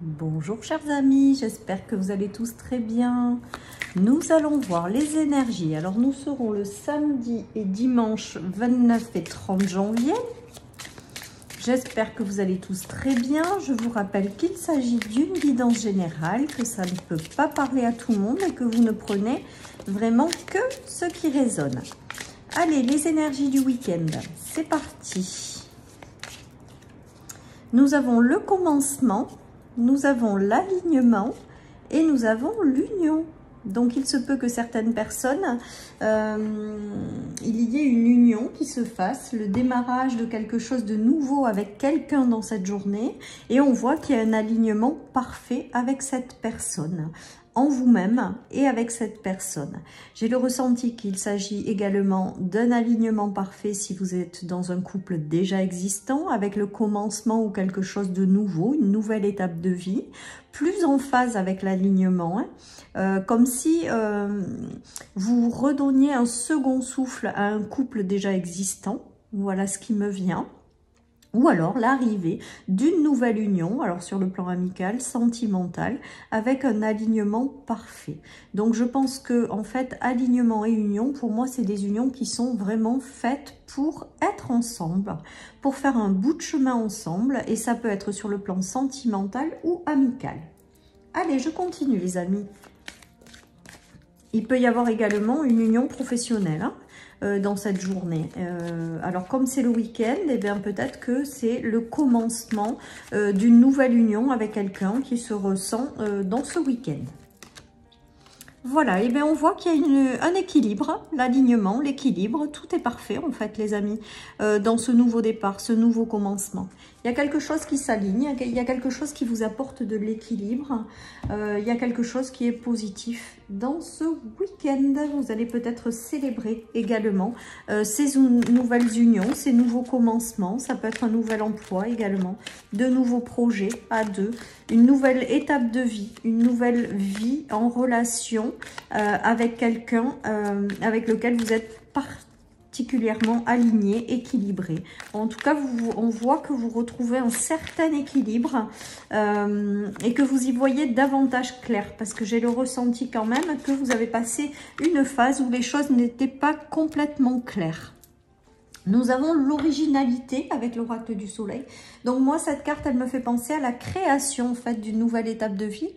Bonjour chers amis, j'espère que vous allez tous très bien. Nous allons voir les énergies. Alors nous serons le samedi et dimanche 29 et 30 janvier. J'espère que vous allez tous très bien. Je vous rappelle qu'il s'agit d'une guidance générale, que ça ne peut pas parler à tout le monde et que vous ne prenez vraiment que ce qui résonne. Allez, les énergies du week-end, c'est parti. Nous avons le commencement. Nous avons l'alignement et nous avons l'union. Donc, il se peut que certaines personnes, il y ait une union qui se fasse, le démarrage de quelque chose de nouveau avec quelqu'un dans cette journée. Et on voit qu'il y a un alignement parfait avec cette personne, en vous-même et avec cette personne. J'ai le ressenti qu'il s'agit également d'un alignement parfait si vous êtes dans un couple déjà existant, avec le commencement ou quelque chose de nouveau, une nouvelle étape de vie, plus en phase avec l'alignement, comme si vous redonniez un second souffle à un couple déjà existant. Voilà ce qui me vient. Ou alors l'arrivée d'une nouvelle union, alors sur le plan amical, sentimental, avec un alignement parfait. Donc je pense que en fait, alignement et union, pour moi, c'est des unions qui sont vraiment faites pour être ensemble, pour faire un bout de chemin ensemble, et ça peut être sur le plan sentimental ou amical. Allez, je continue les amis. Il peut y avoir également une union professionnelle, hein, dans cette journée. Alors comme c'est le week-end, eh bien peut-être que c'est le commencement d'une nouvelle union avec quelqu'un qui se ressent dans ce week-end. Voilà, et bien on voit qu'il y a un équilibre, l'alignement, l'équilibre, tout est parfait en fait les amis, dans ce nouveau départ, ce nouveau commencement. Il y a quelque chose qui s'aligne, il y a quelque chose qui vous apporte de l'équilibre, il y a quelque chose qui est positif dans ce week-end. Vous allez peut-être célébrer également ces nouvelles unions, ces nouveaux commencements. Ça peut être un nouvel emploi également, de nouveaux projets à deux, une nouvelle étape de vie, une nouvelle vie en relation avec quelqu'un avec lequel vous êtes particulièrement aligné, équilibré. En tout cas, on voit que vous retrouvez un certain équilibre et que vous y voyez davantage clair, parce que j'ai le ressenti quand même que vous avez passé une phase où les choses n'étaient pas complètement claires. Nous avons l'originalité avec l'oracle du soleil. Donc moi, cette carte, elle me fait penser à la création en fait d'une nouvelle étape de vie,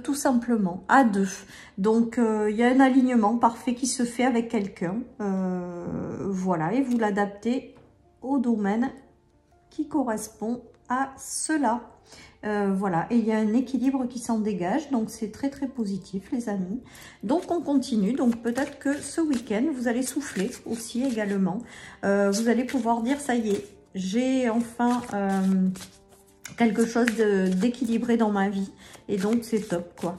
tout simplement, à deux. Donc, il y a un alignement parfait qui se fait avec quelqu'un. Voilà, et vous l'adaptez au domaine qui correspond à cela. Voilà, et il y a un équilibre qui s'en dégage, donc c'est très très positif les amis. Donc on continue, donc peut-être que ce week-end vous allez souffler aussi également, vous allez pouvoir dire ça y est, j'ai enfin quelque chose d'équilibré dans ma vie, et donc c'est top quoi.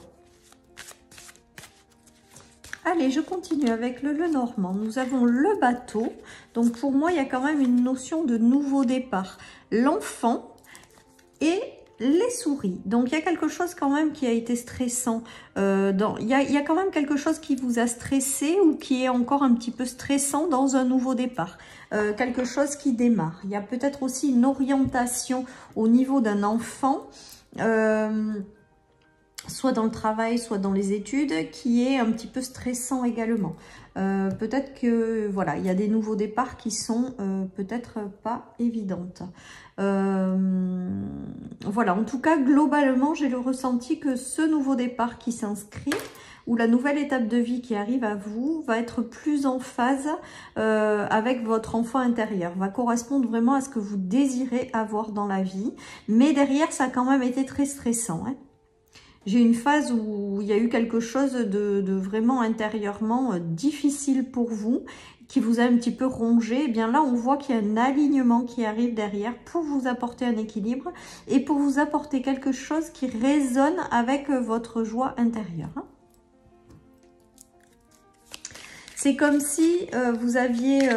Allez, je continue avec le Lenormand. Nous avons le bateau, donc pour moi il y a quand même une notion de nouveau départ, l'enfant et les souris. Donc, il y a quelque chose quand même qui a été stressant. Il y a quand même quelque chose qui vous a stressé ou qui est encore un petit peu stressant dans un nouveau départ. Quelque chose qui démarre. Il y a peut-être aussi une orientation au niveau d'un enfant, soit dans le travail, soit dans les études, qui est un petit peu stressant également. Peut-être que voilà, il y a des nouveaux départs qui sont peut-être pas évidentes. Voilà, en tout cas, globalement, j'ai le ressenti que ce nouveau départ qui s'inscrit, ou la nouvelle étape de vie qui arrive à vous, va être plus en phase avec votre enfant intérieur, va correspondre vraiment à ce que vous désirez avoir dans la vie. Mais derrière, ça a quand même été très stressant, hein. J'ai une phase où il y a eu quelque chose de vraiment intérieurement difficile pour vous, qui vous a un petit peu rongé. Et bien là, on voit qu'il y a un alignement qui arrive derrière pour vous apporter un équilibre et pour vous apporter quelque chose qui résonne avec votre joie intérieure. C'est comme si vous étiez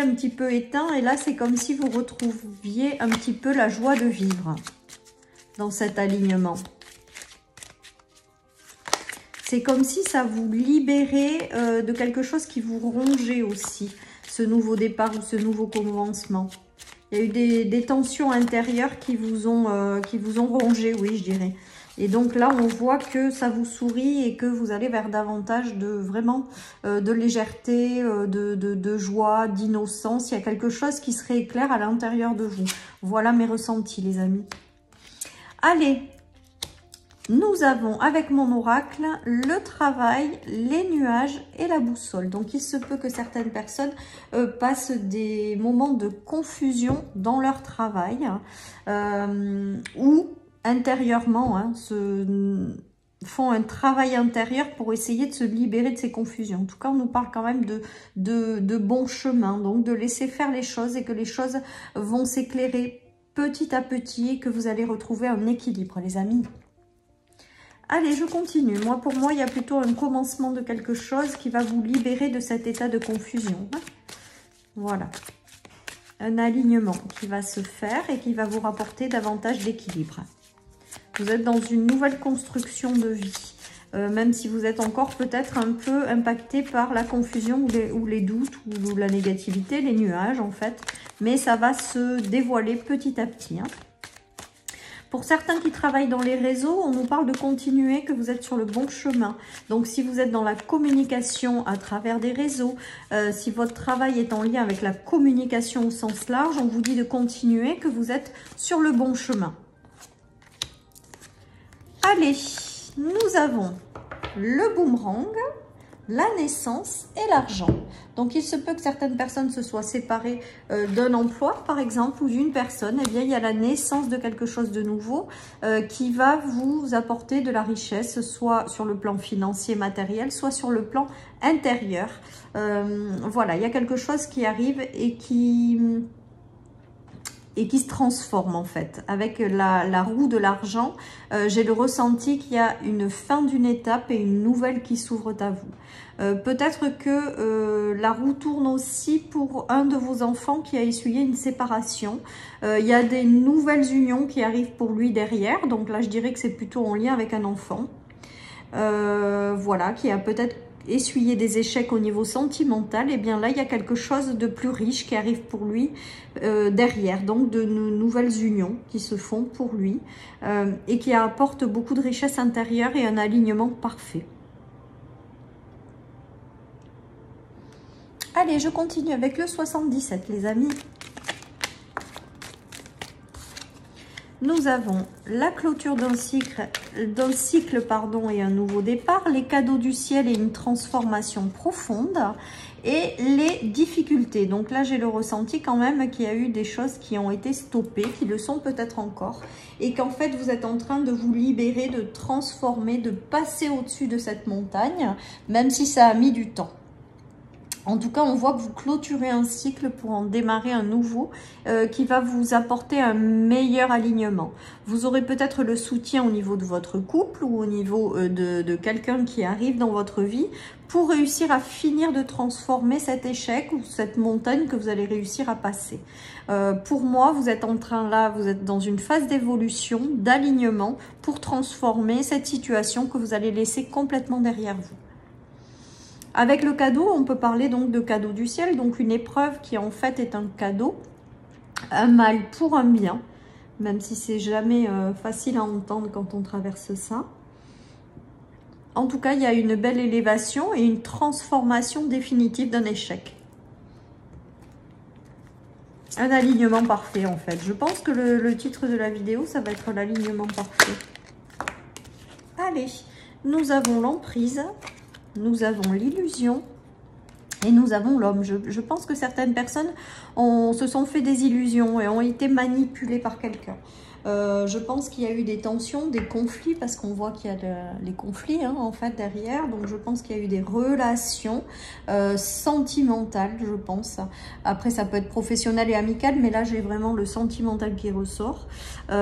un petit peu éteint, et là, c'est comme si vous retrouviez un petit peu la joie de vivre dans cet alignement. C'est comme si ça vous libérait de quelque chose qui vous rongeait aussi, ce nouveau départ ou ce nouveau commencement. Il y a eu des tensions intérieures qui vous ont rongé, oui, je dirais. Et donc là, on voit que ça vous sourit et que vous allez vers davantage de vraiment de légèreté, de joie, d'innocence. Il y a quelque chose qui se rééclaire à l'intérieur de vous. Voilà mes ressentis, les amis. Allez, nous avons avec mon oracle le travail, les nuages et la boussole. Donc, il se peut que certaines personnes passent des moments de confusion dans leur travail ou intérieurement font un travail intérieur pour essayer de se libérer de ces confusions. En tout cas, on nous parle quand même de bon chemin, donc de laisser faire les choses et que les choses vont s'éclairer petit à petit et que vous allez retrouver un équilibre, les amis. Allez, je continue. Pour moi, il y a plutôt un commencement de quelque chose qui va vous libérer de cet état de confusion. Voilà. Un alignement qui va se faire et qui va vous rapporter davantage d'équilibre. Vous êtes dans une nouvelle construction de vie. Même si vous êtes encore peut-être un peu impacté par la confusion ou les doutes ou la négativité, les nuages en fait. Mais ça va se dévoiler petit à petit. Pour certains qui travaillent dans les réseaux, on nous parle de continuer, que vous êtes sur le bon chemin. Donc, si vous êtes dans la communication à travers des réseaux, si votre travail est en lien avec la communication au sens large, on vous dit de continuer, que vous êtes sur le bon chemin. Allez, nous avons le boomerang, la naissance et l'argent. Donc, il se peut que certaines personnes se soient séparées d'un emploi, par exemple, ou d'une personne. Eh bien, il y a la naissance de quelque chose de nouveau qui va vous apporter de la richesse, soit sur le plan financier, matériel, soit sur le plan intérieur. Voilà, il y a quelque chose qui arrive et qui se transforme en fait. Avec la roue de l'argent, j'ai le ressenti qu'il y a une fin d'une étape et une nouvelle qui s'ouvre à vous. Peut-être que la roue tourne aussi pour un de vos enfants qui a essuyé une séparation. Il y a des nouvelles unions qui arrivent pour lui derrière. Donc là, je dirais que c'est plutôt en lien avec un enfant. Voilà, qui a peut-être essuyé des échecs au niveau sentimental. Et bien là, il y a quelque chose de plus riche qui arrive pour lui derrière. Donc de nouvelles unions qui se font pour lui et qui apportent beaucoup de richesse intérieure et un alignement parfait. Allez, je continue avec le 77, les amis. Nous avons la clôture d'un cycle et un nouveau départ, les cadeaux du ciel et une transformation profonde et les difficultés. Donc là, j'ai le ressenti quand même qu'il y a eu des choses qui ont été stoppées, qui le sont peut-être encore et qu'en fait, vous êtes en train de vous libérer, de transformer, de passer au-dessus de cette montagne, même si ça a mis du temps. En tout cas, on voit que vous clôturez un cycle pour en démarrer un nouveau qui va vous apporter un meilleur alignement. Vous aurez peut-être le soutien au niveau de votre couple ou au niveau de quelqu'un qui arrive dans votre vie pour réussir à finir de transformer cet échec ou cette montagne que vous allez réussir à passer. Pour moi, vous êtes en train là, vous êtes dans une phase d'évolution, d'alignement pour transformer cette situation que vous allez laisser complètement derrière vous. Avec le cadeau, on peut parler donc de cadeau du ciel, donc une épreuve qui en fait est un cadeau, un mal pour un bien, même si c'est jamais facile à entendre quand on traverse ça. En tout cas, il y a une belle élévation et une transformation définitive d'un échec. Un alignement parfait en fait. Je pense que le titre de la vidéo, ça va être l'alignement parfait. Allez, nous avons l'emprise. Nous avons l'illusion et nous avons l'homme. Je pense que certaines personnes se sont fait des illusions et ont été manipulées par quelqu'un. Je pense qu'il y a eu des tensions, des conflits, parce qu'on voit qu'il y a les conflits en fait derrière. Donc je pense qu'il y a eu des relations sentimentales, je pense. Après ça peut être professionnel et amical, mais là j'ai vraiment le sentimental qui ressort. Et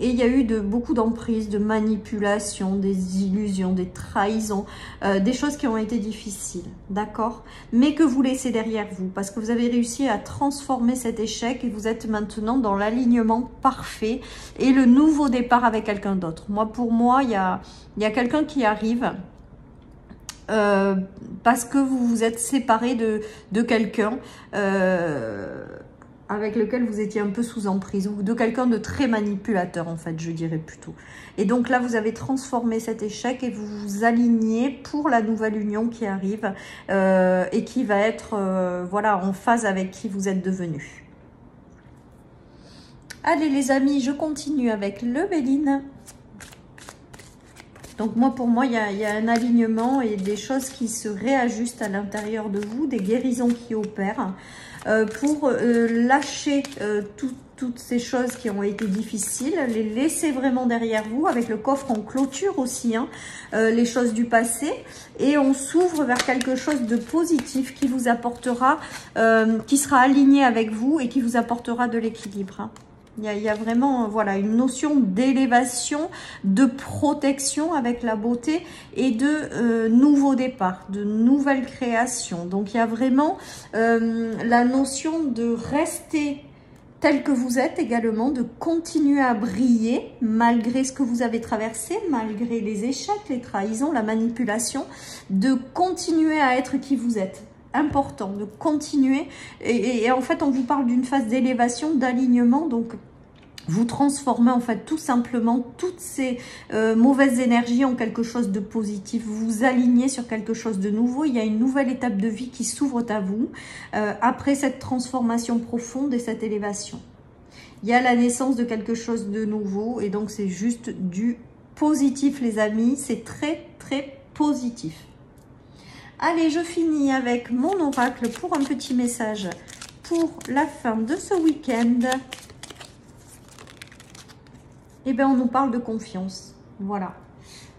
il y a eu beaucoup d'emprise, de manipulation, des illusions, des trahisons, des choses qui ont été difficiles, d'accord? Mais que vous laissez derrière vous, parce que vous avez réussi à transformer cet échec et vous êtes maintenant dans l'alignement parfait et le nouveau départ avec quelqu'un d'autre. Pour moi, il y a quelqu'un qui arrive parce que vous vous êtes séparé de quelqu'un. avec lequel vous étiez un peu sous emprise, ou de quelqu'un de très manipulateur en fait, je dirais plutôt. Et donc là, vous avez transformé cet échec et vous vous alignez pour la nouvelle union qui arrive et qui va être voilà, en phase avec qui vous êtes devenu. Allez les amis, je continue avec le Béline. Donc moi, pour moi, il y a un alignement et des choses qui se réajustent à l'intérieur de vous, des guérisons qui opèrent pour lâcher toutes ces choses qui ont été difficiles, les laisser vraiment derrière vous. Avec le coffre, on clôture aussi hein, les choses du passé et on s'ouvre vers quelque chose de positif qui vous apportera, qui sera aligné avec vous et qui vous apportera de l'équilibre. Hein. Il y a vraiment voilà, une notion d'élévation, de protection avec la beauté et de nouveau départ, de nouvelle création. Donc, il y a vraiment la notion de rester tel que vous êtes également, de continuer à briller malgré ce que vous avez traversé, malgré les échecs, les trahisons, la manipulation, de continuer à être qui vous êtes. Important de continuer et en fait on vous parle d'une phase d'élévation, d'alignement, donc vous transformez en fait tout simplement toutes ces mauvaises énergies en quelque chose de positif, vous vous alignez sur quelque chose de nouveau, il y a une nouvelle étape de vie qui s'ouvre à vous après cette transformation profonde et cette élévation. Il y a la naissance de quelque chose de nouveau et donc c'est juste du positif les amis, c'est très très positif. Allez, je finis avec mon oracle pour un petit message pour la fin de ce week-end. Eh bien, on nous parle de confiance. Voilà.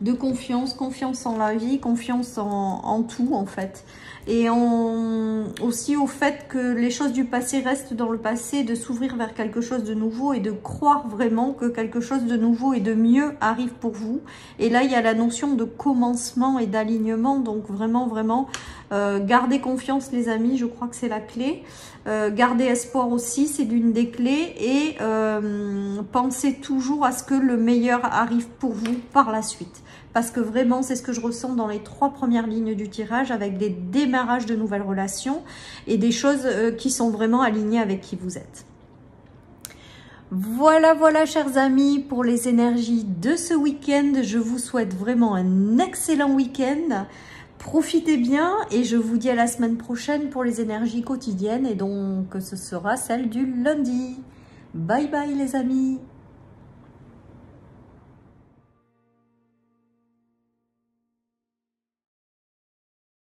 De confiance, confiance en la vie, confiance en tout, en fait. Et aussi au fait que les choses du passé restent dans le passé, de s'ouvrir vers quelque chose de nouveau et de croire vraiment que quelque chose de nouveau et de mieux arrive pour vous. Et là, il y a la notion de commencement et d'alignement. Donc, vraiment, vraiment, gardez confiance, les amis. Je crois que c'est la clé. Gardez espoir aussi, c'est l'une des clés. Et pensez toujours à ce que le meilleur arrive pour vous par la suite. Parce que vraiment, c'est ce que je ressens dans les 3 premières lignes du tirage avec des démarrages de nouvelles relations et des choses qui sont vraiment alignées avec qui vous êtes. Voilà, voilà, chers amis, pour les énergies de ce week-end. Je vous souhaite vraiment un excellent week-end. Profitez bien et je vous dis à la semaine prochaine pour les énergies quotidiennes et donc ce sera celle du lundi. Bye bye les amis.